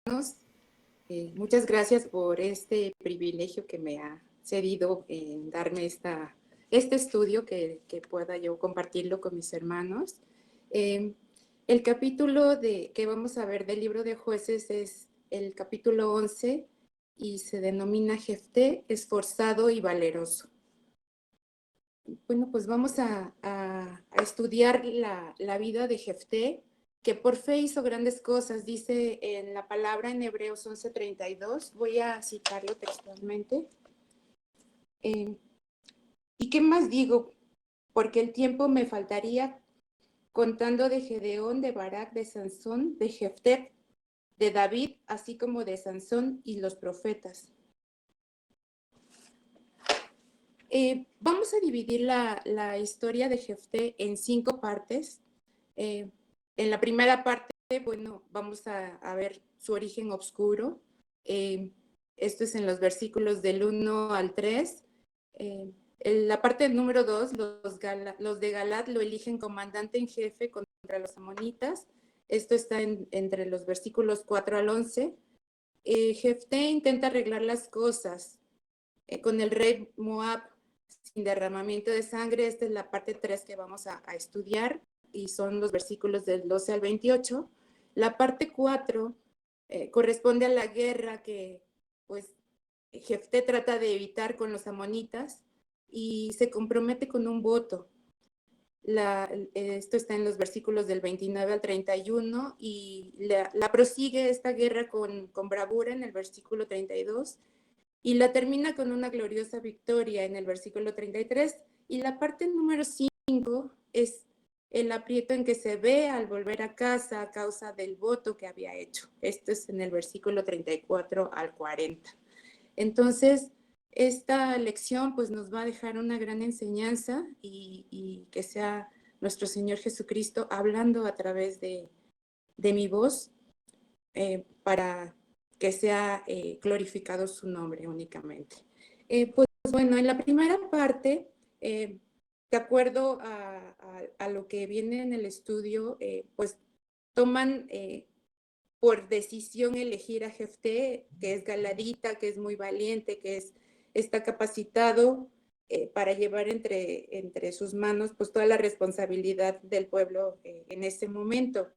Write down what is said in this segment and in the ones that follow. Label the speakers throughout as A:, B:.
A: Muchas gracias por este privilegio que me ha cedido en darme este estudio que pueda yo compartirlo con mis hermanos. El capítulo que vamos a ver del libro de Jueces es el capítulo 11 y se denomina Jefté, esforzado y valeroso. Bueno, pues vamos a estudiar la vida de Jefté, que por fe hizo grandes cosas, dice en la palabra en Hebreos 11:32, voy a citarlo textualmente. ¿Y qué más digo? Porque el tiempo me faltaría contando de Gedeón, de Barak, de Sansón, de Jefté, de David, así como de Sansón y los profetas. Vamos a dividir la historia de Jefté en 5 partes. En la primera parte, bueno, vamos a ver su origen oscuro. Esto es en los versículos del 1 al 3. En la parte número 2, los de Galat lo eligen comandante en jefe contra los amonitas. Esto está entre los versículos 4 al 11. Jefté intenta arreglar las cosas con el rey Moab sin derramamiento de sangre. Esta es la parte 3 que vamos a estudiar y son los versículos del 12 al 28. La parte 4 corresponde a la guerra que pues Jefté trata de evitar con los amonitas y se compromete con un voto. Esto está en los versículos del 29 al 31 y la prosigue esta guerra con bravura en el versículo 32 y la termina con una gloriosa victoria en el versículo 33. Y la parte número 5 es el aprieto en que se ve al volver a casa a causa del voto que había hecho. Esto es en el versículo 34 al 40. Entonces, esta lección pues nos va a dejar una gran enseñanza y que sea nuestro Señor Jesucristo hablando a través de mi voz para que sea glorificado su nombre únicamente. Pues bueno, en la primera parte, de acuerdo a lo que viene en el estudio, pues toman por decisión elegir a Jefté, que es galadita, que es muy valiente, está capacitado para llevar entre sus manos pues toda la responsabilidad del pueblo en ese momento.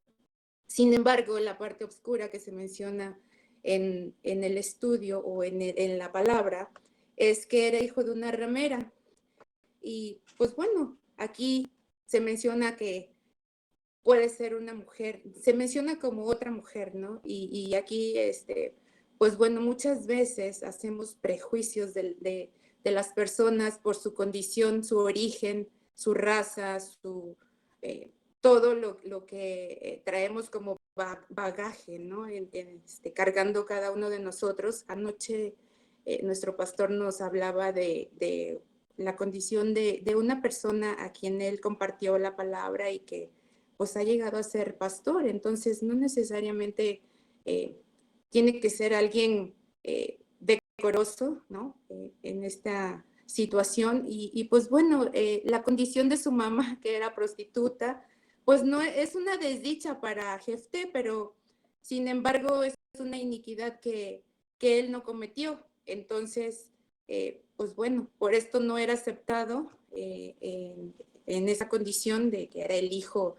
A: Sin embargo, la parte oscura que se menciona en el estudio o en la palabra es que era hijo de una ramera. Y pues bueno, aquí se menciona que puede ser una mujer, se menciona como otra mujer, ¿no? Y aquí, pues bueno, muchas veces hacemos prejuicios de las personas por su condición, su origen, su raza, eh, todo lo que traemos como bagaje, ¿no? Cargando cada uno de nosotros. Anoche nuestro pastor nos hablaba de la condición de una persona a quien él compartió la palabra y que pues ha llegado a ser pastor. Entonces no necesariamente tiene que ser alguien decoroso, ¿no? En esta situación y pues bueno, la condición de su mamá, que era prostituta, pues no es una desdicha para Jefté, pero sin embargo es una iniquidad que él no cometió. Entonces, pues bueno, por esto no era aceptado en esa condición de que era el hijo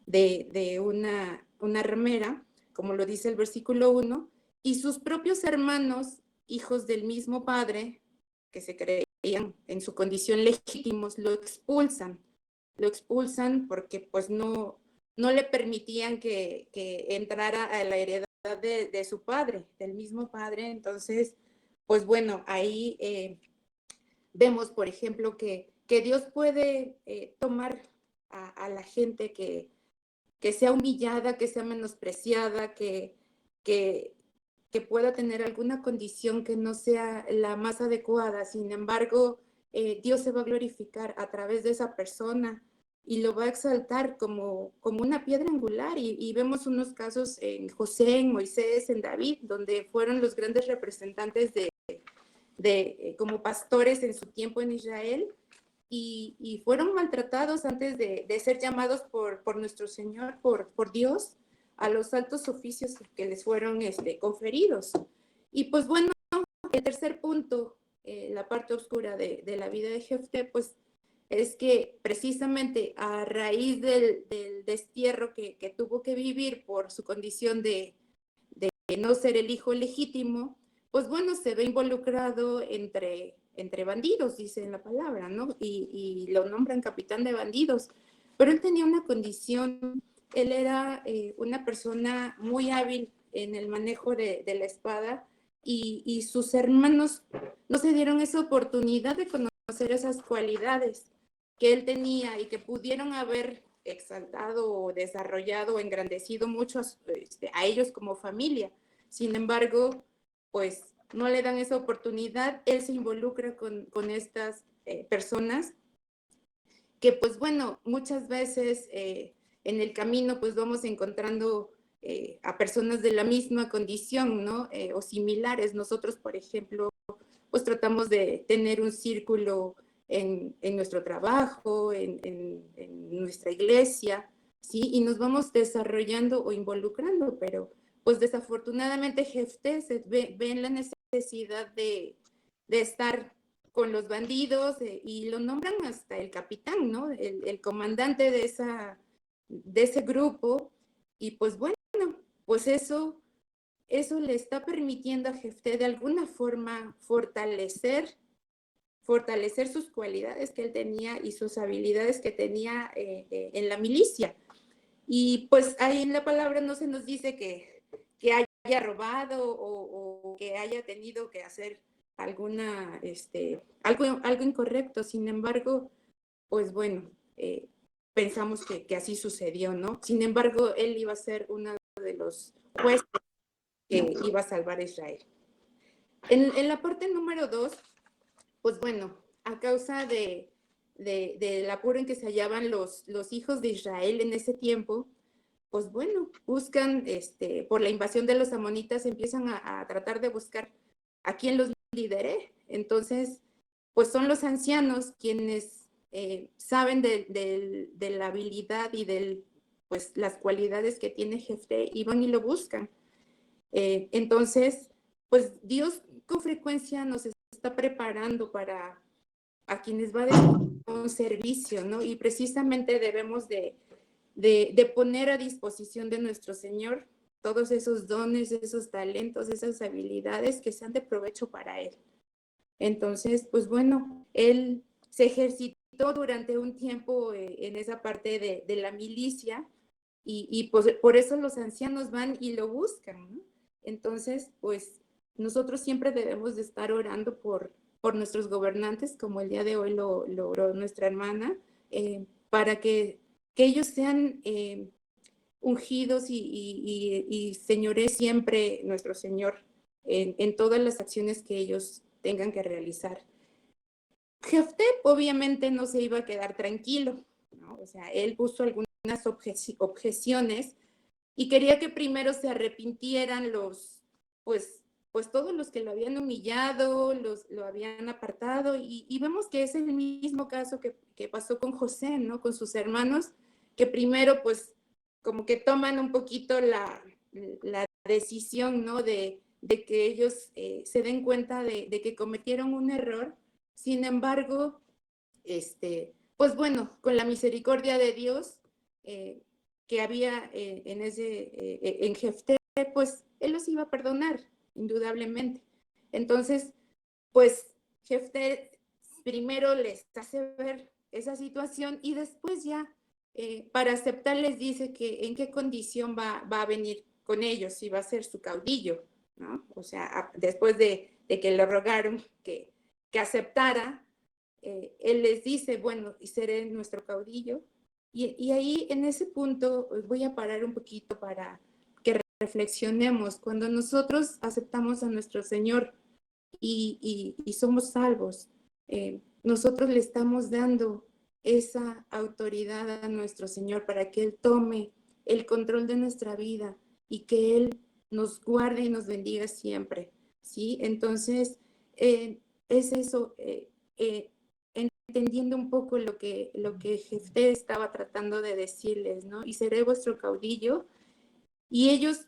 A: de una ramera, como lo dice el versículo 1, y sus propios hermanos, hijos del mismo padre, que se creían en su condición legítimos, lo expulsan porque pues no le permitían que entrara a la heredad de su padre, del mismo padre. Entonces, pues bueno, ahí vemos, por ejemplo, que Dios puede tomar a la gente que sea humillada, que sea menospreciada, que pueda tener alguna condición que no sea la más adecuada. Sin embargo, Dios se va a glorificar a través de esa persona y lo va a exaltar como una piedra angular. Y vemos unos casos en José, en Moisés, en David, donde fueron los grandes representantes como pastores en su tiempo en Israel. Y fueron maltratados antes de ser llamados por nuestro Señor, por Dios, a los altos oficios que les fueron conferidos. Y pues bueno, el tercer punto, la parte oscura de la vida de Jefté, pues es que precisamente a raíz del destierro que tuvo que vivir por su condición de no ser el hijo legítimo, pues bueno, se ve involucrado entre bandidos, dice en la palabra, ¿no? Y lo nombran capitán de bandidos. Pero él tenía una condición, él era una persona muy hábil en el manejo de la espada y sus hermanos no se dieron esa oportunidad de conocer esas cualidades que él tenía y que pudieron haber exaltado o desarrollado o engrandecido mucho a ellos como familia. Sin embargo, pues no le dan esa oportunidad, él se involucra con estas personas que pues bueno, muchas veces en el camino pues vamos encontrando a personas de la misma condición, ¿no? O similares. Nosotros, por ejemplo, pues tratamos de tener un círculo en nuestro trabajo, en nuestra iglesia, ¿sí? Y nos vamos desarrollando o involucrando, pero pues desafortunadamente Jefté ve en la necesidad de estar con los bandidos y lo nombran hasta el capitán, ¿no? El comandante de ese grupo. Y pues bueno, pues eso le está permitiendo a Jefté de alguna forma fortalecer sus cualidades que él tenía y sus habilidades que tenía en la milicia. Y pues ahí en la palabra no se nos dice que haya robado o que haya tenido que hacer algo incorrecto. Sin embargo, pues bueno, pensamos que así sucedió, ¿no? Sin embargo, él iba a ser uno de los jueces que iba a salvar a Israel. En la parte número 2, pues bueno, a causa del apuro en que se hallaban los hijos de Israel en ese tiempo, pues bueno, buscan, por la invasión de los amonitas, empiezan a tratar de buscar a quién los lidere. Entonces, pues son los ancianos quienes saben de la habilidad y pues las cualidades que tiene Jefté y van y lo buscan. Entonces, pues Dios con frecuencia nos está preparando para a quienes va a dar un servicio, ¿no? Y precisamente debemos de poner a disposición de nuestro Señor todos esos dones, esos talentos, esas habilidades que sean de provecho para Él. Entonces, pues bueno, Él se ejercitó durante un tiempo en esa parte de la milicia y pues, por eso los ancianos van y lo buscan, ¿no? Entonces, pues nosotros siempre debemos de estar orando por nuestros gobernantes, como el día de hoy lo oró nuestra hermana, para que ellos sean ungidos y señores siempre nuestro Señor en todas las acciones que ellos tengan que realizar. Jefté obviamente no se iba a quedar tranquilo, ¿no? O sea, él puso algunas objeciones y quería que primero se arrepintieran pues todos los que lo habían humillado, lo habían apartado, y vemos que es el mismo caso que pasó con José, ¿no? Con sus hermanos, que primero pues como que toman un poquito la decisión, ¿no? De que ellos se den cuenta de que cometieron un error. Sin embargo, pues bueno, con la misericordia de Dios que había en Jefté, pues él los iba a perdonar, indudablemente. Entonces, pues Jefté primero les hace ver esa situación y después ya para aceptar les dice que en qué condición va a venir con ellos, si va a ser su caudillo, ¿no? O sea, después de que le rogaron que aceptara, él les dice, bueno, y seré nuestro caudillo. Y ahí en ese punto voy a parar un poquito para que reflexionemos. Cuando nosotros aceptamos a nuestro Señor y somos salvos, nosotros le estamos dando esa autoridad a nuestro Señor para que Él tome el control de nuestra vida y que Él nos guarde y nos bendiga siempre, ¿sí? Entonces, es eso, entendiendo un poco lo que Jefté estaba tratando de decirles, ¿no? Y seré vuestro caudillo. Y ellos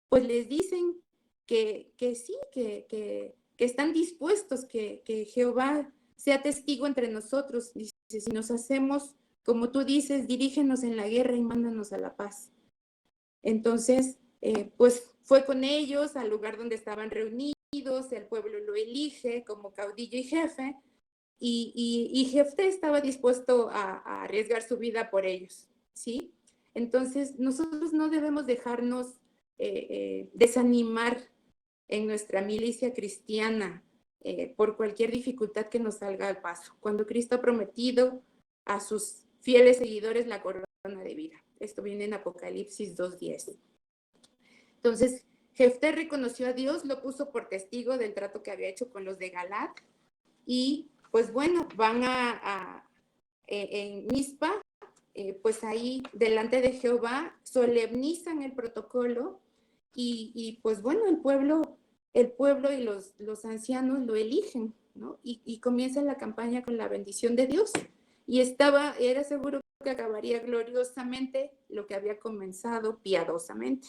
A: pues les dicen que sí, que están dispuestos, que Jehová sea testigo entre nosotros. Dice, si nos hacemos, como tú dices, dirígenos en la guerra y mándanos a la paz. Entonces, pues fue con ellos al lugar donde estaban reunidos, el pueblo lo elige como caudillo y jefe, y Jefté estaba dispuesto a arriesgar su vida por ellos, ¿sí? Entonces, nosotros no debemos dejarnos desanimar en nuestra milicia cristiana por cualquier dificultad que nos salga al paso. Cuando Cristo ha prometido a sus fieles seguidores la corona de vida. Esto viene en Apocalipsis 2:10. Entonces, Jefté reconoció a Dios, lo puso por testigo del trato que había hecho con los de Galad, y pues bueno, van en Mizpa, pues ahí delante de Jehová solemnizan el protocolo y pues bueno, el pueblo y los ancianos lo eligen, ¿no? Y comienza la campaña con la bendición de Dios. Y era seguro que acabaría gloriosamente lo que había comenzado piadosamente.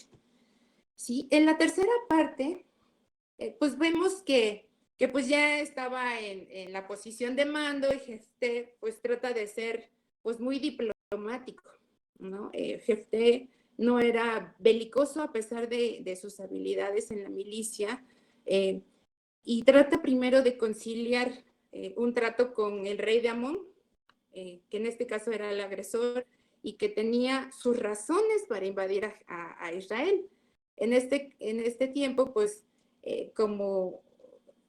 A: ¿Sí? En la tercera parte, pues vemos que pues ya estaba en la posición de mando y Jefté pues trata de ser pues muy diplomático, ¿no? Jefté no era belicoso a pesar de sus habilidades en la milicia y trata primero de conciliar un trato con el rey de Amón, que en este caso era el agresor y que tenía sus razones para invadir a Israel. En este tiempo, pues, como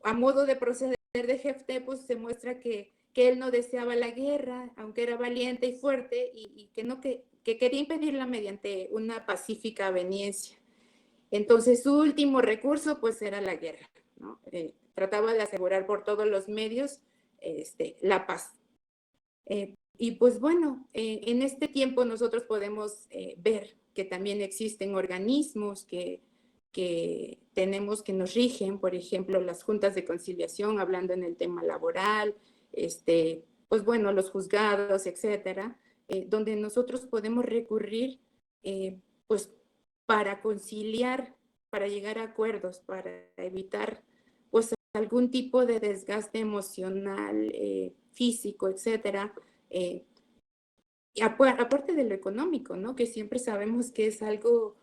A: a modo de proceder de Jefté, pues se muestra que él no deseaba la guerra, aunque era valiente y fuerte, y que quería impedirla mediante una pacífica aveniencia. Entonces, su último recurso, pues, era la guerra, ¿no? Trataba de asegurar por todos los medios la paz. Y pues bueno, en este tiempo nosotros podemos ver que también existen organismos que tenemos que nos rigen, por ejemplo, las juntas de conciliación, hablando en el tema laboral, pues bueno, los juzgados, etcétera, donde nosotros podemos recurrir, pues, para conciliar, para llegar a acuerdos, para evitar, pues, algún tipo de desgaste emocional, físico, etcétera. Y aparte de lo económico, ¿no? Que siempre sabemos que es algo,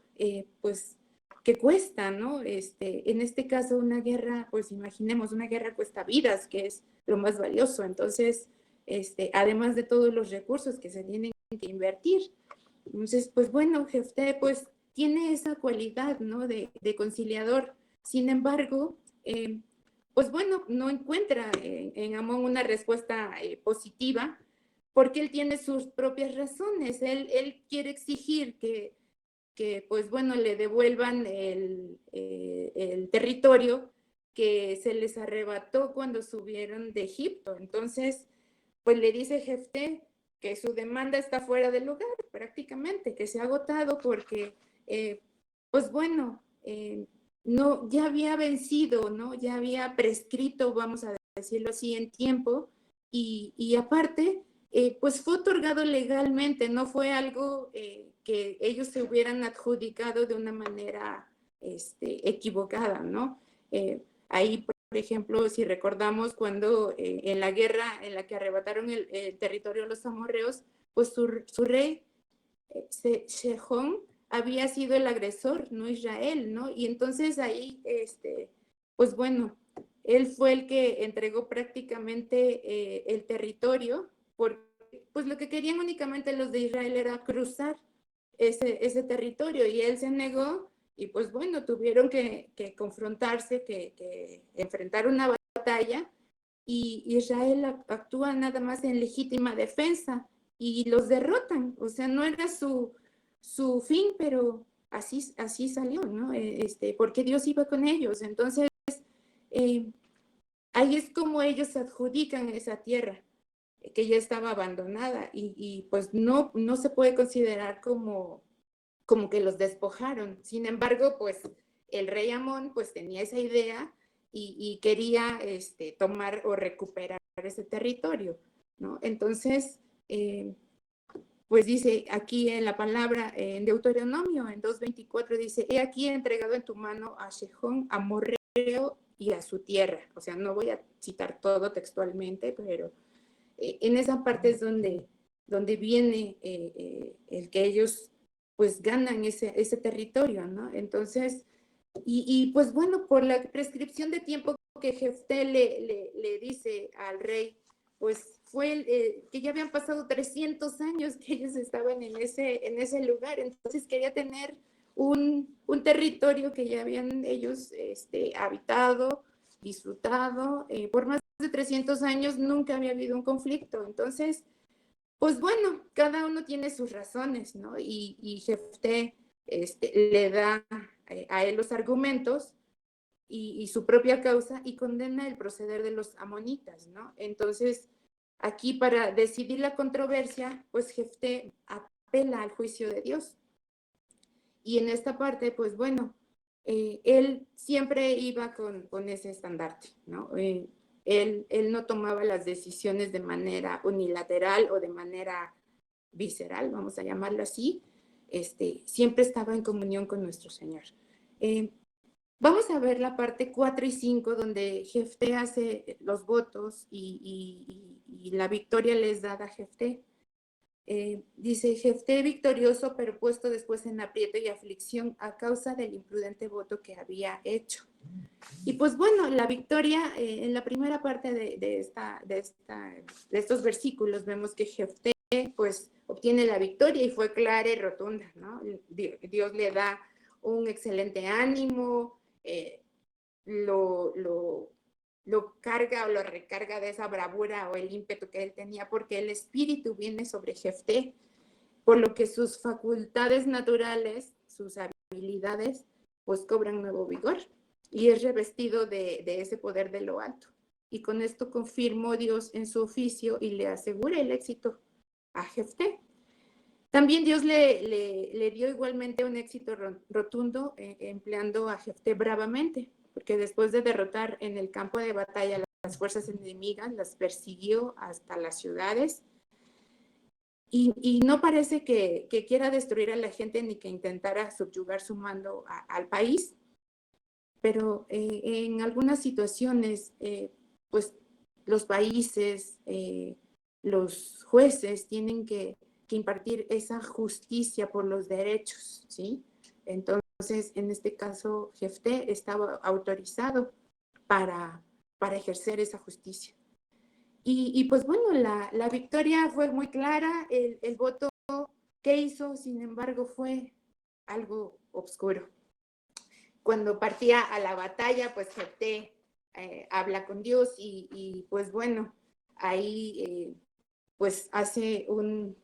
A: pues, que cuesta, ¿no? En este caso, una guerra, pues imaginemos, una guerra cuesta vidas, que es lo más valioso. Entonces, además de todos los recursos que se tienen que invertir. Entonces, pues bueno, Jefté, pues, tiene esa cualidad, ¿no? De conciliador. Sin embargo, pues bueno, no encuentra en Amón una respuesta positiva porque él tiene sus propias razones. Él quiere exigir que, pues bueno, le devuelvan el territorio que se les arrebató cuando subieron de Egipto. Entonces, pues le dice Jefté que su demanda está fuera del lugar, prácticamente, que se ha agotado porque, pues bueno, no, ya había vencido, ¿no? Ya había prescrito, vamos a decirlo así, en tiempo, y aparte, pues fue otorgado legalmente, no fue algo que ellos se hubieran adjudicado de una manera equivocada, ¿no? Ahí, por ejemplo, si recordamos cuando en la guerra en la que arrebataron el territorio a los amorreos, pues su rey, Sejón, había sido el agresor, no Israel, ¿no? Y entonces ahí, pues bueno, él fue el que entregó prácticamente el territorio, porque pues lo que querían únicamente los de Israel era cruzar ese territorio y él se negó y pues bueno, tuvieron que confrontarse, que enfrentar una batalla y Israel actúa nada más en legítima defensa y los derrotan, o sea, no era su fin, pero así salió, ¿no? Porque Dios iba con ellos, entonces ahí es como ellos adjudican esa tierra que ya estaba abandonada y pues no se puede considerar como que los despojaron. Sin embargo, pues el rey Amón pues tenía esa idea y quería tomar o recuperar ese territorio, ¿no? Entonces, pues dice aquí en la palabra, en Deuteronomio, en 2:24, dice, he aquí entregado en tu mano a Sejón, a Morreo y a su tierra. O sea, no voy a citar todo textualmente, pero en esa parte es donde viene el que ellos pues ganan ese territorio, ¿no? Entonces, y pues bueno, por la prescripción de tiempo que Jefté le dice al rey, pues fue que ya habían pasado 300 años que ellos estaban en ese lugar, entonces quería tener un territorio que ya habían ellos habitado, disfrutado, por más de 300 años nunca había habido un conflicto, entonces, pues bueno, cada uno tiene sus razones, ¿no? Y Jefté le da a él los argumentos y su propia causa y condena el proceder de los amonitas, ¿no? Entonces, aquí para decidir la controversia, pues Jefté apela al juicio de Dios. Y en esta parte, pues bueno, él siempre iba con ese estandarte, ¿no? Él no tomaba las decisiones de manera unilateral o de manera visceral, vamos a llamarlo así, siempre estaba en comunión con nuestro Señor. Vamos a ver la parte 4 y 5, donde Jefté hace los votos y la victoria les da a Jefté. Dice, Jefté victorioso, pero puesto después en aprieto y aflicción a causa del imprudente voto que había hecho. Y pues bueno, la victoria, en la primera parte de estos versículos, vemos que Jefté pues obtiene la victoria y fue clara y rotunda, ¿no? Dios le da un excelente ánimo, lo carga o lo recarga de esa bravura o el ímpetu que él tenía, porque el espíritu viene sobre Jefté, por lo que sus facultades naturales, sus habilidades, pues cobran nuevo vigor y es revestido de ese poder de lo alto. Y con esto confirmó Dios en su oficio y le asegura el éxito a Jefté. También Dios le dio igualmente un éxito rotundo empleando a Jefté bravamente, porque después de derrotar en el campo de batalla las fuerzas enemigas, las persiguió hasta las ciudades y no parece que quiera destruir a la gente ni que intentara subyugar su mando al país, pero en algunas situaciones, pues los países, los jueces tienen que impartir esa justicia por los derechos, ¿sí? Entonces, en este caso, Jefté estaba autorizado para ejercer esa justicia. Y pues bueno, la victoria fue muy clara, el voto que hizo, sin embargo, fue algo oscuro. Cuando partía a la batalla, pues Jefté habla con Dios y pues bueno, ahí pues hace un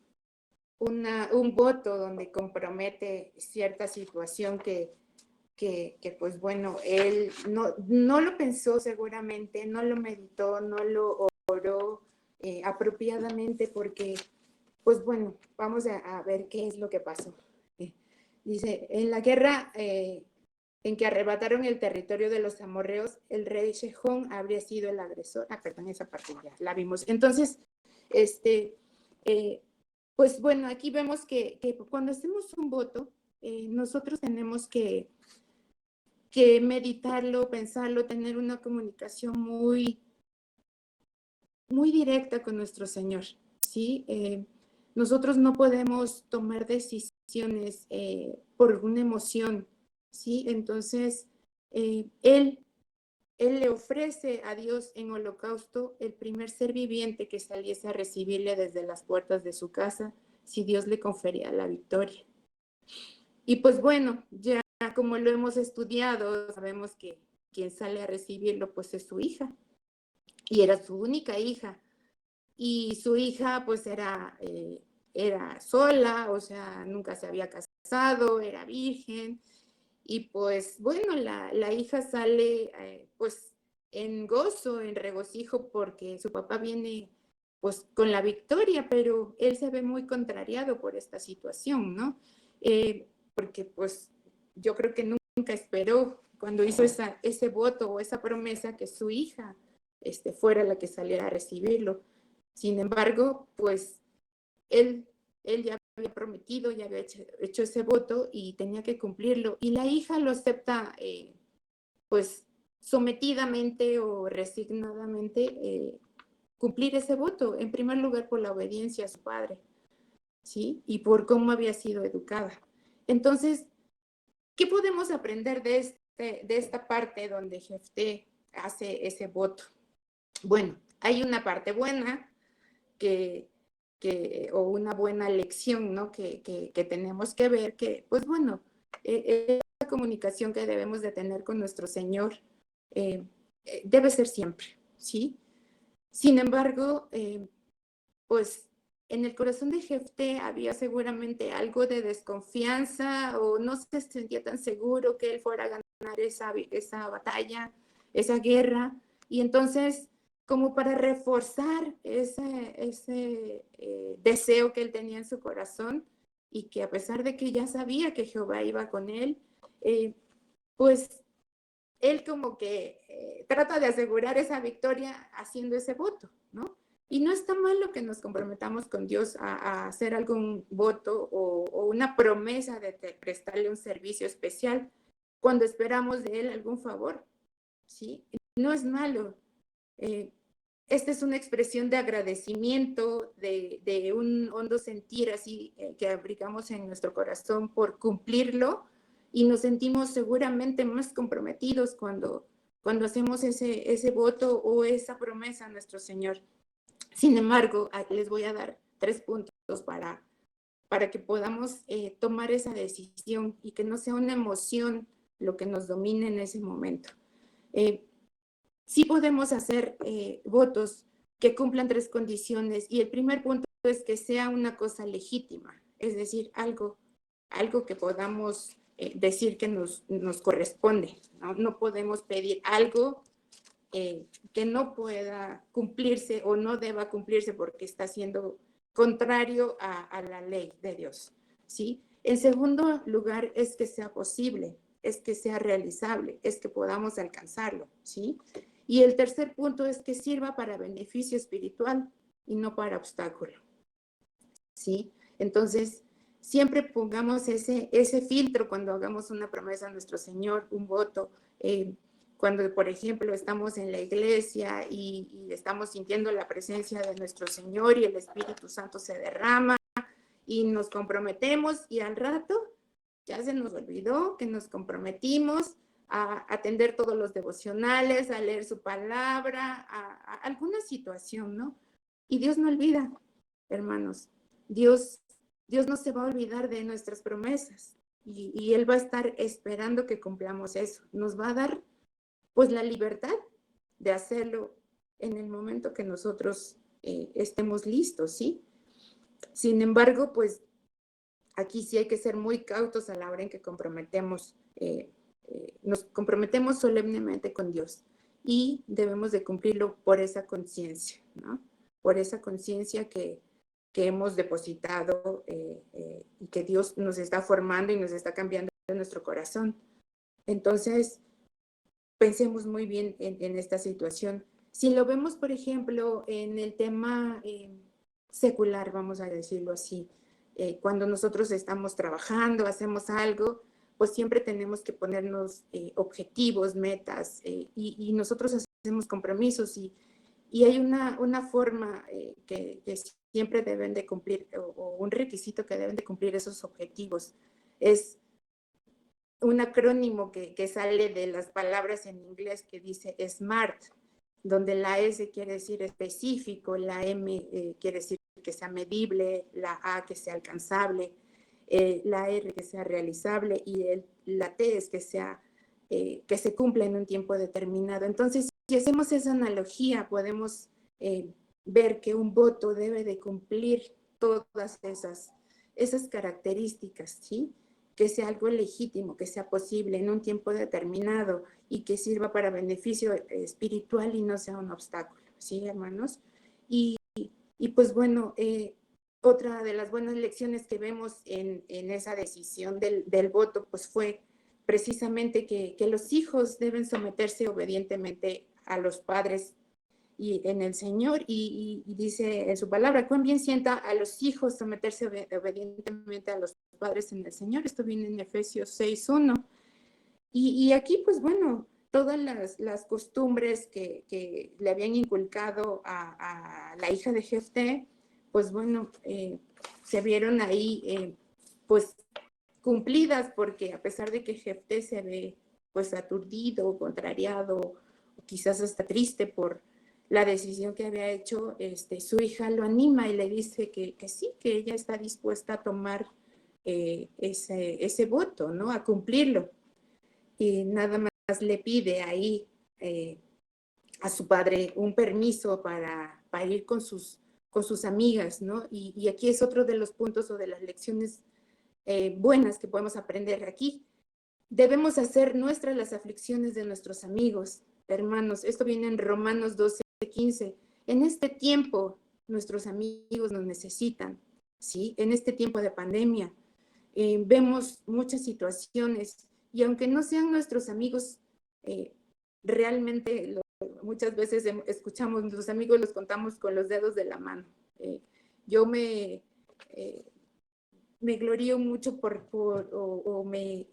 A: voto donde compromete cierta situación que pues bueno, él no lo pensó seguramente, no lo meditó, no lo oró apropiadamente porque, pues bueno, vamos a ver qué es lo que pasó. Dice, en la guerra en que arrebataron el territorio de los amorreos, el rey Sejón habría sido el agresor. Perdón, esa parte ya la vimos. Entonces, pues bueno, aquí vemos que cuando hacemos un voto, nosotros tenemos que meditarlo, pensarlo, tener una comunicación muy, muy directa con nuestro Señor, ¿sí? Nosotros no podemos tomar decisiones por una emoción, ¿sí? Entonces, él le ofrece a Dios en holocausto el primer ser viviente que saliese a recibirle desde las puertas de su casa, si Dios le confería la victoria. Y pues bueno, ya como lo hemos estudiado, sabemos que quien sale a recibirlo pues es su hija, y era su única hija, y su hija pues era sola, o sea, nunca se había casado, era virgen, y pues bueno, la hija sale pues en gozo, en regocijo, porque su papá viene pues con la victoria, pero él se ve muy contrariado por esta situación, ¿no? Porque pues yo creo que nunca esperó cuando hizo ese voto o esa promesa que su hija fuera la que saliera a recibirlo. Sin embargo, pues él ya había prometido, ya había hecho ese voto y tenía que cumplirlo. Y la hija lo acepta, pues, sometidamente o resignadamente, cumplir ese voto, en primer lugar por la obediencia a su padre, ¿sí? Y por cómo había sido educada. Entonces, ¿qué podemos aprender de esta parte donde Jefté hace ese voto? Bueno, hay una parte buena o una buena lección, ¿no? Que tenemos que ver que, pues bueno, la comunicación que debemos de tener con nuestro Señor debe ser siempre, ¿sí? Sin embargo, pues en el corazón de Jefté había seguramente algo de desconfianza o no se sentía tan seguro que él fuera a ganar esa batalla, esa guerra. Y entonces, como para reforzar ese deseo que él tenía en su corazón y que a pesar de que ya sabía que Jehová iba con él, pues él como que trata de asegurar esa victoria haciendo ese voto, ¿no? Y no está mal lo que nos comprometamos con Dios a hacer algún voto o una promesa de prestarle un servicio especial cuando esperamos de él algún favor, ¿sí? No es malo. Esta es una expresión de agradecimiento, de un hondo sentir así que abrigamos en nuestro corazón por cumplirlo y nos sentimos seguramente más comprometidos cuando hacemos ese voto o esa promesa a nuestro Señor. Sin embargo, les voy a dar 3 puntos para que podamos tomar esa decisión y que no sea una emoción lo que nos domine en ese momento. Sí podemos hacer votos que cumplan 3 condiciones y el primer punto es que sea una cosa legítima, es decir, algo que podamos decir que nos corresponde, ¿no? No podemos pedir algo que no pueda cumplirse o no deba cumplirse porque está siendo contrario a la ley de Dios, ¿sí? En segundo lugar, es que sea posible, es que sea realizable, es que podamos alcanzarlo, ¿sí? Y el tercer punto es que sirva para beneficio espiritual y no para obstáculo, ¿sí? Entonces, siempre pongamos ese filtro cuando hagamos una promesa a nuestro Señor, un voto, cuando, por ejemplo, estamos en la iglesia y estamos sintiendo la presencia de nuestro Señor y el Espíritu Santo se derrama y nos comprometemos y al rato ya se nos olvidó que nos comprometimos a atender todos los devocionales, a leer su palabra, a alguna situación, ¿no? Y Dios no olvida, hermanos. Dios no se va a olvidar de nuestras promesas y Él va a estar esperando que cumplamos eso. Nos va a dar pues la libertad de hacerlo en el momento que nosotros estemos listos, ¿sí? Sin embargo, pues aquí sí hay que ser muy cautos a la hora en que nos comprometemos solemnemente con Dios y debemos de cumplirlo por esa conciencia, ¿no? Por esa conciencia que hemos depositado y que Dios nos está formando y nos está cambiando en nuestro corazón. Entonces, pensemos muy bien en esta situación. Si lo vemos, por ejemplo, en el tema secular, vamos a decirlo así, cuando nosotros estamos trabajando, hacemos algo, pues siempre tenemos que ponernos objetivos, metas, y nosotros hacemos compromisos y hay una forma que siempre deben de cumplir, o un requisito que deben de cumplir esos objetivos. Es un acrónimo que sale de las palabras en inglés que dice SMART, donde la S quiere decir específico, la M quiere decir que sea medible, la A que sea alcanzable, la R que sea realizable y la T es que se cumpla en un tiempo determinado. Entonces, si hacemos esa analogía, podemos ver que un voto debe de cumplir todas esas características, ¿sí? Que sea algo legítimo, que sea posible en un tiempo determinado y que sirva para beneficio espiritual y no sea un obstáculo, ¿sí, hermanos? Y pues bueno, otra de las buenas lecciones que vemos en esa decisión del voto, pues fue precisamente que los hijos deben someterse obedientemente a los padres y en el Señor, y dice en su palabra, cuán bien sienta a los hijos someterse obedientemente a los padres en el Señor. Esto viene en Efesios 6:1. Y aquí, pues bueno, todas las costumbres que le habían inculcado a la hija de Jefté, pues bueno, se vieron ahí, pues cumplidas, porque a pesar de que Jefté se ve pues aturdido, contrariado, quizás hasta triste por la decisión que había hecho, su hija lo anima y le dice que sí, que ella está dispuesta a tomar ese voto, ¿no? A cumplirlo. Y nada más le pide ahí a su padre un permiso para ir con sus amigas, ¿no? Y aquí es otro de los puntos o de las lecciones buenas que podemos aprender aquí. Debemos hacer nuestras las aflicciones de nuestros amigos, hermanos. Esto viene en Romanos 12:15. En este tiempo, nuestros amigos nos necesitan, ¿sí? En este tiempo de pandemia, vemos muchas situaciones y aunque no sean nuestros amigos, realmente muchas veces escuchamos, nuestros amigos los contamos con los dedos de la mano. Yo me glorío mucho o me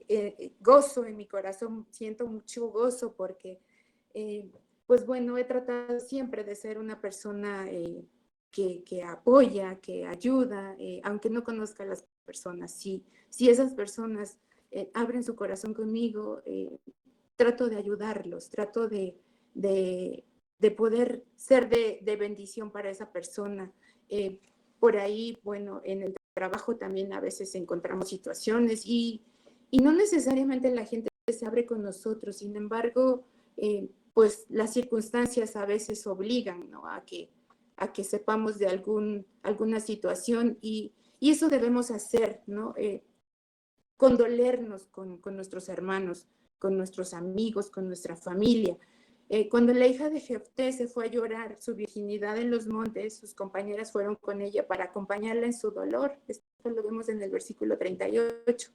A: gozo en mi corazón, siento mucho gozo porque, pues bueno, he tratado siempre de ser una persona que apoya, que ayuda, aunque no conozca a las personas. Si esas personas abren su corazón conmigo, trato de ayudarlos, trato de poder ser de bendición para esa persona. Por ahí, bueno, en el trabajo también a veces encontramos situaciones y no necesariamente la gente se abre con nosotros, sin embargo, pues las circunstancias a veces obligan, ¿no? a que sepamos de alguna situación y eso debemos hacer, ¿no? Condolernos con nuestros hermanos, con nuestros amigos, con nuestra familia. Cuando la hija de Jefté se fue a llorar su virginidad en los montes, sus compañeras fueron con ella para acompañarla en su dolor. Esto lo vemos en el versículo 38.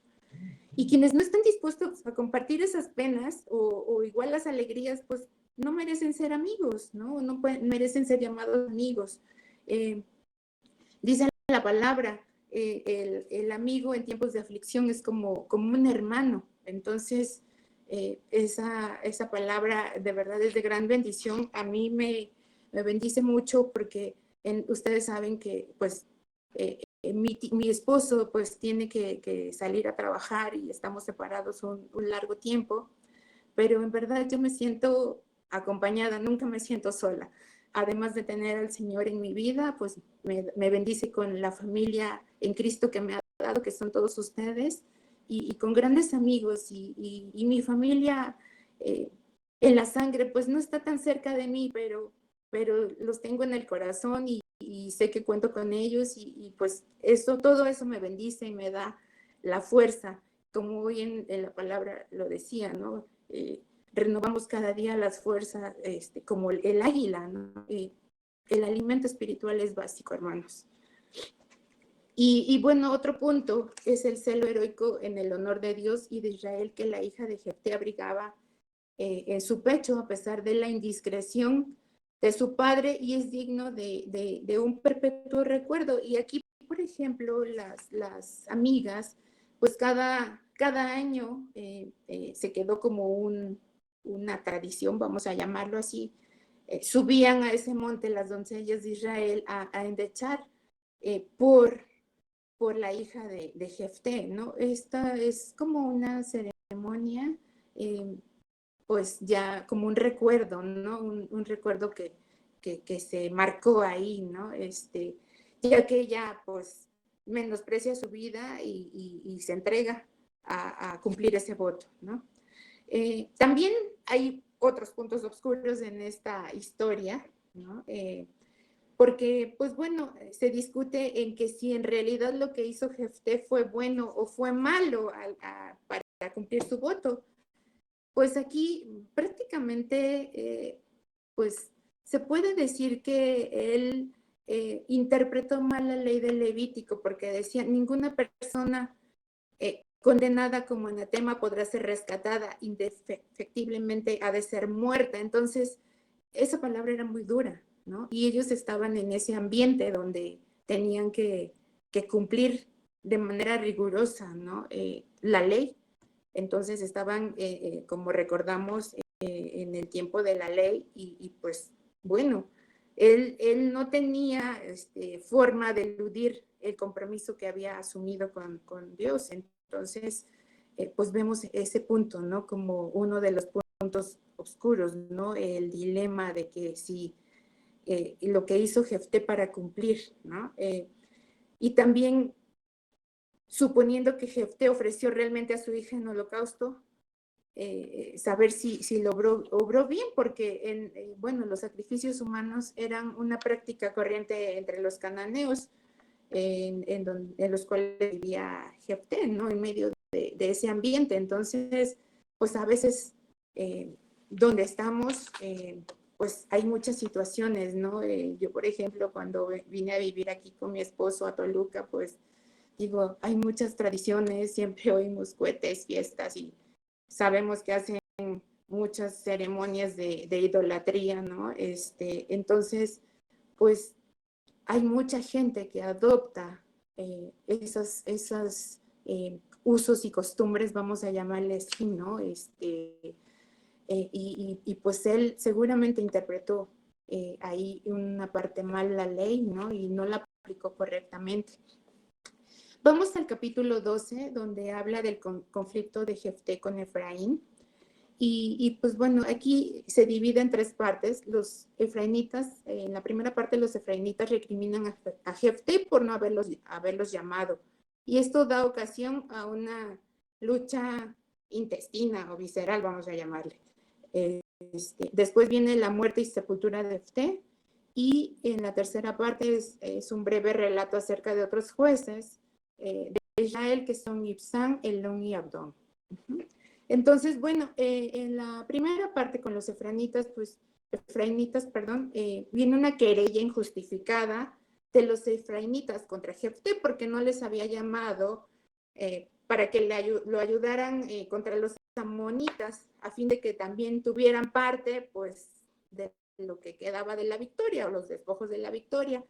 A: Y quienes no están dispuestos a compartir esas penas o igual las alegrías, pues no merecen ser amigos, ¿no? No merecen ser llamados amigos. Dice la palabra, el amigo en tiempos de aflicción es como un hermano. Entonces, esa palabra de verdad es de gran bendición. A mí me bendice mucho porque ustedes saben que pues mi esposo pues tiene que salir a trabajar y estamos separados un largo tiempo, pero en verdad yo me siento acompañada, nunca me siento sola. Además de tener al Señor en mi vida, pues me bendice con la familia en Cristo que me ha dado, que son todos ustedes, y con grandes amigos, y mi familia en la sangre, pues no está tan cerca de mí, pero los tengo en el corazón y sé que cuento con ellos, y pues todo eso me bendice y me da la fuerza, como hoy en la palabra lo decía, ¿no? Renovamos cada día las fuerzas, como el águila, ¿no? El alimento espiritual es básico, hermanos. Y bueno, otro punto es el celo heroico en el honor de Dios y de Israel que la hija de Jefté abrigaba en su pecho a pesar de la indiscreción de su padre, y es digno de un perpetuo recuerdo. Y aquí, por ejemplo, las amigas, pues cada año se quedó como una tradición, vamos a llamarlo así, subían a ese monte las doncellas de Israel a endechar por la hija de Jefté, ¿no? Esta es como una ceremonia, pues ya como un recuerdo, ¿no? Un recuerdo que se marcó ahí, ¿no? Ya que ella, pues, menosprecia su vida y se entrega a cumplir ese voto, ¿no? También hay otros puntos oscuros en esta historia, ¿no? Porque, pues bueno, se discute en que si en realidad lo que hizo Jefté fue bueno o fue malo para cumplir su voto. Pues aquí prácticamente, pues se puede decir que él interpretó mal la ley del Levítico, porque decía, ninguna persona condenada como anatema podrá ser rescatada, indefectiblemente ha de ser muerta. Entonces, esa palabra era muy dura, ¿no? Y ellos estaban en ese ambiente donde tenían que cumplir de manera rigurosa, ¿no? La ley. Entonces estaban, como recordamos, en el tiempo de la ley y pues bueno, él no tenía forma de eludir el compromiso que había asumido con Dios. Entonces, pues vemos ese punto, ¿no? Como uno de los puntos oscuros, ¿no? El dilema de que si lo que hizo Jefté para cumplir, ¿no? Y también suponiendo que Jefté ofreció realmente a su hija en holocausto, saber si lo obró bien, porque bueno, los sacrificios humanos eran una práctica corriente entre los cananeos, en los cuales vivía Jefté, ¿no? En medio de ese ambiente. Entonces, pues a veces donde estamos, pues hay muchas situaciones, ¿no? Yo, por ejemplo, cuando vine a vivir aquí con mi esposo a Toluca, pues digo, hay muchas tradiciones, siempre oímos cohetes, fiestas y sabemos que hacen muchas ceremonias de idolatría, ¿no? Entonces, pues hay mucha gente que adopta esas usos y costumbres, vamos a llamarles así, ¿no? Y pues él seguramente interpretó ahí una parte mal la ley, ¿no? Y no la aplicó correctamente. Vamos al capítulo 12, donde habla del conflicto de Jefté con Efraín. Y pues bueno, aquí se divide en tres partes. Los efraínitas, en la primera parte los efraínitas recriminan a Jefté por no haberlos llamado. Y esto da ocasión a una lucha intestina o visceral, vamos a llamarle. Después viene la muerte y sepultura de Jefté. Y en la tercera parte es un breve relato acerca de otros jueces de Israel, que son Ibsán, Elón y Abdón. Entonces, bueno, en la primera parte con los efraínitas, perdón, viene una querella injustificada de los efraínitas contra Jefté porque no les había llamado para que lo ayudaran contra los amonitas a fin de que también tuvieran parte, pues, de lo que quedaba de la victoria o los despojos de la victoria.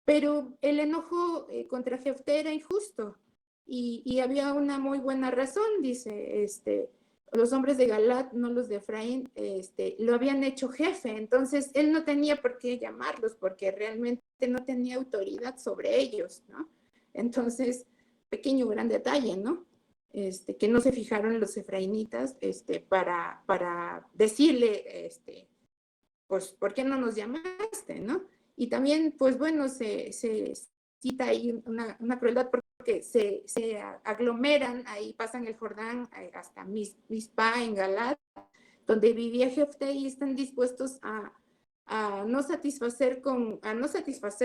A: Pero el enojo contra Jefté era injusto y había una muy buena razón, dice, los hombres de Galat, no los de Efraín, lo habían hecho jefe, entonces él no tenía por qué llamarlos porque realmente no tenía autoridad sobre ellos, ¿no? Entonces, pequeño gran detalle, ¿no? Que no se fijaron los efraínitas para decirle, pues, ¿por qué no nos llamaste, no? Y también, pues bueno, se cita ahí una crueldad porque se aglomeran, ahí pasan el Jordán hasta Mizpah en Galat, donde vivía Jefté y están dispuestos a no satisfacer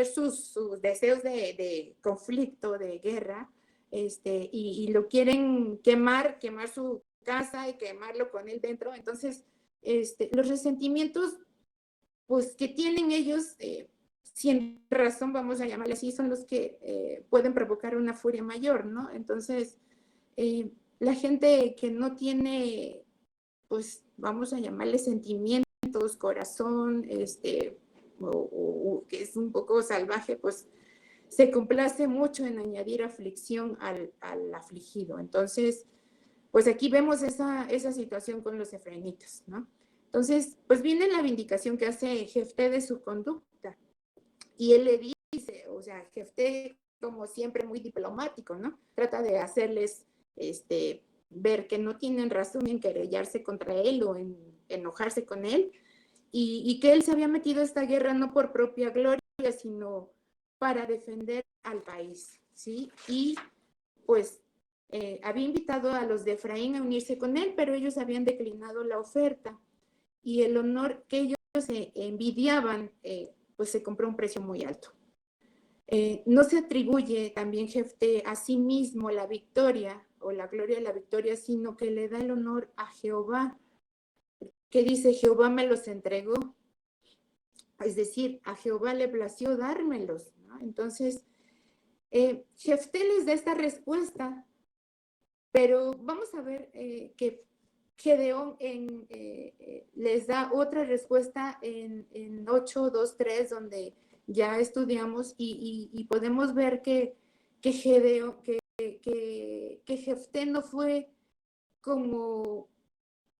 A: sus deseos de conflicto, de guerra, y lo quieren quemar su casa y quemarlo con él dentro. Entonces, los resentimientos pues que tienen ellos, sin razón, vamos a llamarle así, son los que pueden provocar una furia mayor, ¿no? Entonces, la gente que no tiene, pues vamos a llamarle sentimientos, corazón, o que es un poco salvaje, pues se complace mucho en añadir aflicción al afligido. Entonces, pues aquí vemos esa situación con los efraínitas, ¿no? Entonces, pues viene la vindicación que hace Jefté de su conducta. Y él le dice, o sea, Jefté, como siempre, muy diplomático, ¿no? Trata de hacerles ver que no tienen razón en querellarse contra él o en enojarse con él, y que él se había metido a esta guerra no por propia gloria, sino para defender al país, ¿sí? Y pues había invitado a los de Efraín a unirse con él, pero ellos habían declinado la oferta y el honor que ellos envidiaban, pues se compró a un precio muy alto. No se atribuye también Jefté a sí mismo la victoria o la gloria de la victoria, sino que le da el honor a Jehová, que dice, Jehová me los entregó. Es decir, a Jehová le plació dármelos, ¿no? Entonces, Jefté les da esta respuesta, pero vamos a ver que Gedeón les da otra respuesta en 8:2-3, donde ya estudiamos y podemos ver que Gedeón, que Jefté no fue como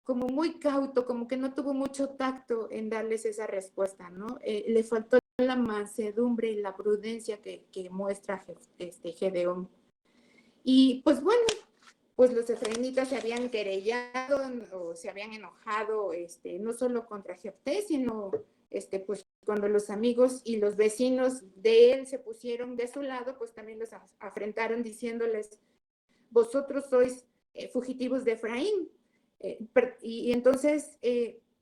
A: muy cauto, como que no tuvo mucho tacto en darles esa respuesta, ¿no? Le faltó la mansedumbre y la prudencia que muestra Gedeón. Y pues bueno, pues los efraimitas se habían querellado o se habían enojado, no solo contra Jefté, sino pues cuando los amigos y los vecinos de él se pusieron de su lado, pues también los afrentaron diciéndoles: vosotros sois fugitivos de Efraín. Y entonces,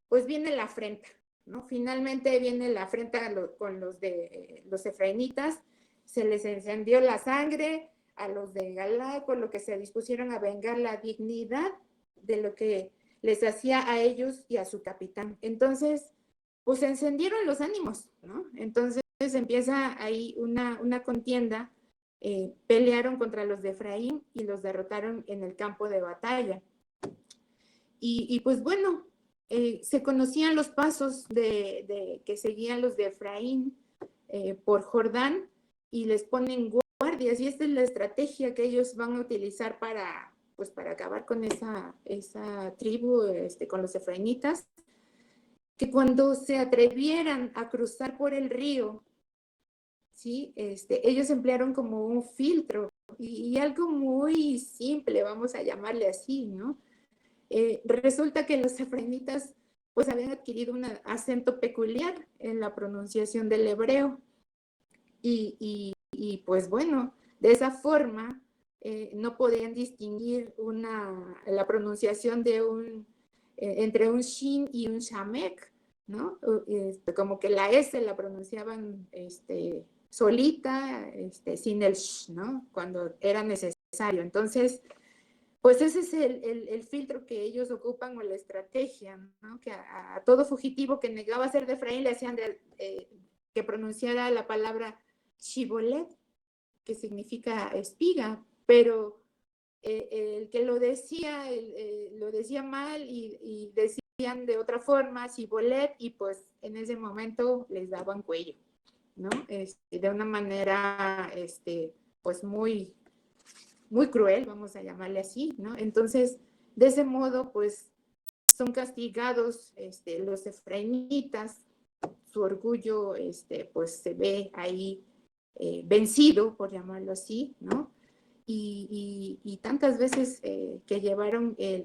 A: pues viene la afrenta, ¿no? Finalmente viene la afrenta con los efraimitas, se les encendió la sangre a los de Galaad, por lo que se dispusieron a vengar la dignidad de lo que les hacía a ellos y a su capitán. Entonces, pues se encendieron los ánimos, ¿no? Entonces empieza ahí una contienda. Pelearon contra los de Efraín y los derrotaron en el campo de batalla. Y pues bueno, se conocían los pasos que seguían los de Efraín por Jordán, y les ponen guardias, y esta es la estrategia que ellos van a utilizar para acabar con esa tribu, con los efraimitas, que cuando se atrevieran a cruzar por el río, ¿sí? Ellos emplearon como un filtro y algo muy simple, vamos a llamarle así, ¿no? Resulta que los efraimitas pues habían adquirido un acento peculiar en la pronunciación del hebreo y pues bueno, de esa forma no podían distinguir la pronunciación entre un shin y un shamek, ¿no? Como que la S la pronunciaban solita, sin el sh, ¿no? Cuando era necesario. Entonces, pues ese es el filtro que ellos ocupan, o la estrategia, ¿no? Que a todo fugitivo que negaba ser de Efraín le hacían que pronunciara la palabra shibolet, que significa espiga, pero el que lo decía mal y decían de otra forma shibolet, y pues en ese momento les daban cuello, ¿no? De una manera pues muy cruel, vamos a llamarle así, ¿no? Entonces, de ese modo, pues, son castigados los efraimitas, su orgullo, pues, se ve ahí vencido, por llamarlo así, ¿no? Y tantas veces que llevaron en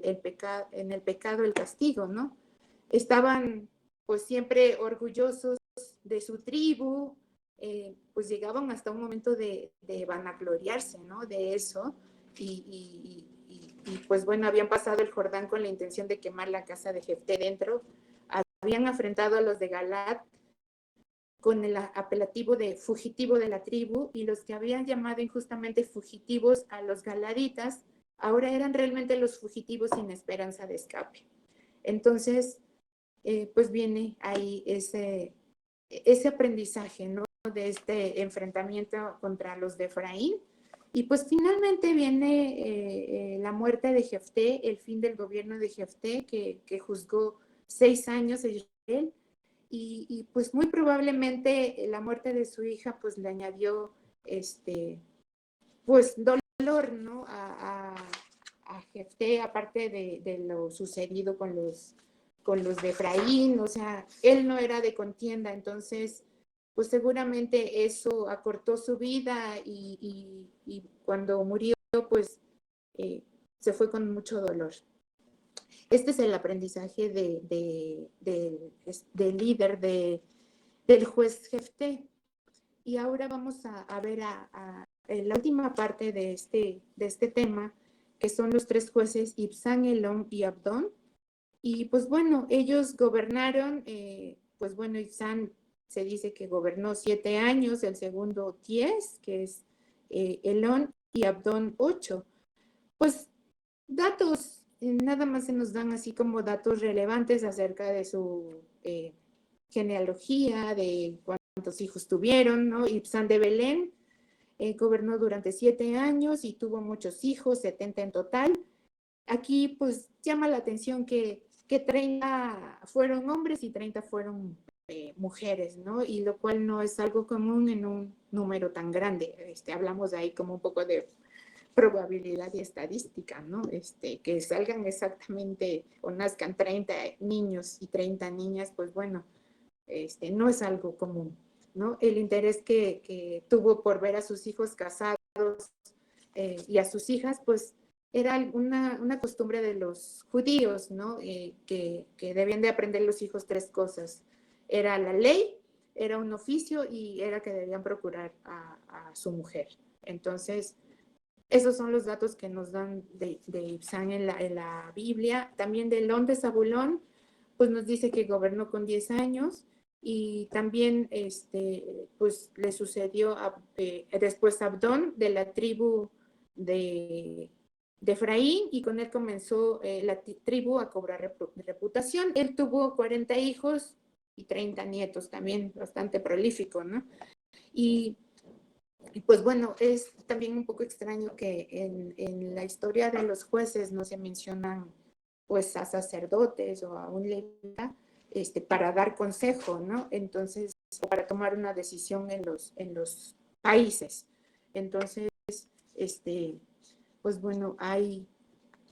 A: el pecado el castigo, ¿no? Estaban, pues, siempre orgullosos de su tribu, pues llegaban hasta un momento de vanagloriarse, ¿no? De eso, y pues bueno, habían pasado el Jordán con la intención de quemar la casa de Jefté dentro, habían afrentado a los de Galaad con el apelativo de fugitivo de la tribu, y los que habían llamado injustamente fugitivos a los galaditas, ahora eran realmente los fugitivos sin esperanza de escape. Entonces, pues viene ahí ese aprendizaje, ¿no? De este enfrentamiento contra los de Efraín. Y pues finalmente viene la muerte de Jefté, el fin del gobierno de Jefté, que juzgó 6 años a Israel, y pues muy probablemente la muerte de su hija pues le añadió pues dolor, ¿no? a Jefté, aparte de lo sucedido con los de Efraín. O sea, él no era de contienda, entonces pues seguramente eso acortó su vida, y cuando murió pues se fue con mucho dolor. Este es el aprendizaje del líder, del juez Jefté. Y ahora vamos a ver la última parte de este tema, que son los 3 jueces, Ibzán, Elón y Abdón. Y pues bueno, ellos gobernaron, pues bueno, Ibzán se dice que gobernó 7 años, el segundo 10, que es Elón, y Abdón 8. Pues datos, nada más se nos dan así como datos relevantes acerca de su genealogía, de cuántos hijos tuvieron, ¿no? Ibzán de Belén gobernó durante 7 años y tuvo muchos hijos, 70 en total. aquí pues llama la atención que 30 fueron hombres y 30 fueron mujeres, ¿no? Y lo cual no es algo común en un número tan grande. Hablamos ahí como un poco de probabilidad y estadística, ¿no? Que salgan exactamente o nazcan 30 niños y 30 niñas, pues bueno, no es algo común, ¿no? El interés que tuvo por ver a sus hijos casados y a sus hijas, pues era una costumbre de los judíos, ¿no? Que debían de aprender los hijos tres cosas. Era la ley, era un oficio y era que debían procurar a su mujer. Entonces, esos son los datos que nos dan de Ibzán en la Biblia. También de Elón de Zabulón, pues nos dice que gobernó con 10 años y también pues le sucedió después Abdón de la tribu de Efraín y con él comenzó la tribu a cobrar reputación. Él tuvo 40 hijos y 30 nietos, también bastante prolífico, ¿no? Y pues bueno, es también un poco extraño que en la historia de los jueces no se mencionan pues a sacerdotes o a un levita para dar consejo, ¿no? Entonces, para tomar una decisión en los países. Entonces, pues bueno,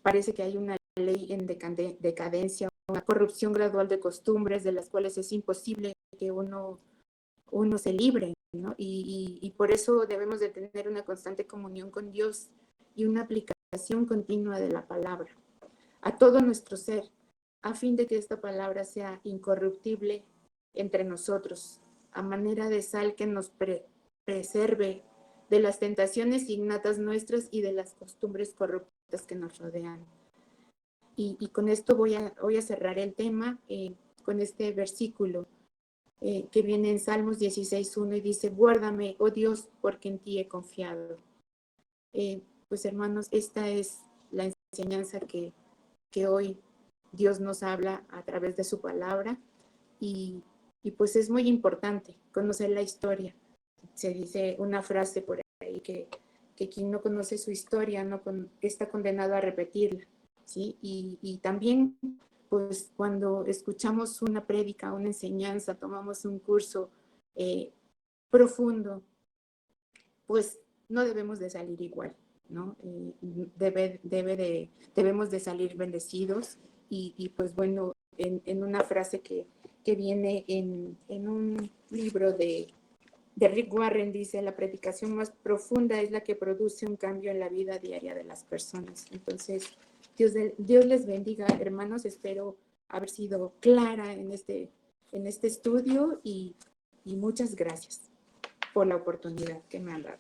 A: parece que hay una ley en decadencia, una corrupción gradual de costumbres de las cuales es imposible que uno se libre, ¿no? Y por eso debemos de tener una constante comunión con Dios y una aplicación continua de la palabra a todo nuestro ser, a fin de que esta palabra sea incorruptible entre nosotros, a manera de sal que nos preserve de las tentaciones innatas nuestras y de las costumbres corruptas que nos rodean. Y con esto voy a cerrar el tema con este versículo que viene en Salmos 16:1 y dice, guárdame, oh Dios, porque en ti he confiado. Pues hermanos, esta es la enseñanza que hoy Dios nos habla a través de su palabra y pues es muy importante conocer la historia. Se dice una frase por ahí que quien no conoce su historia no está condenado a repetirla, ¿sí? Y también pues cuando escuchamos una prédica, una enseñanza, tomamos un curso profundo, pues no debemos de salir igual, ¿no? Debemos de salir bendecidos y pues bueno, en una frase que viene en un libro de Rick Warren dice, la predicación más profunda es la que produce un cambio en la vida diaria de las personas. Entonces, Dios les bendiga, hermanos. Espero haber sido clara en este estudio y muchas gracias por la oportunidad que me han dado.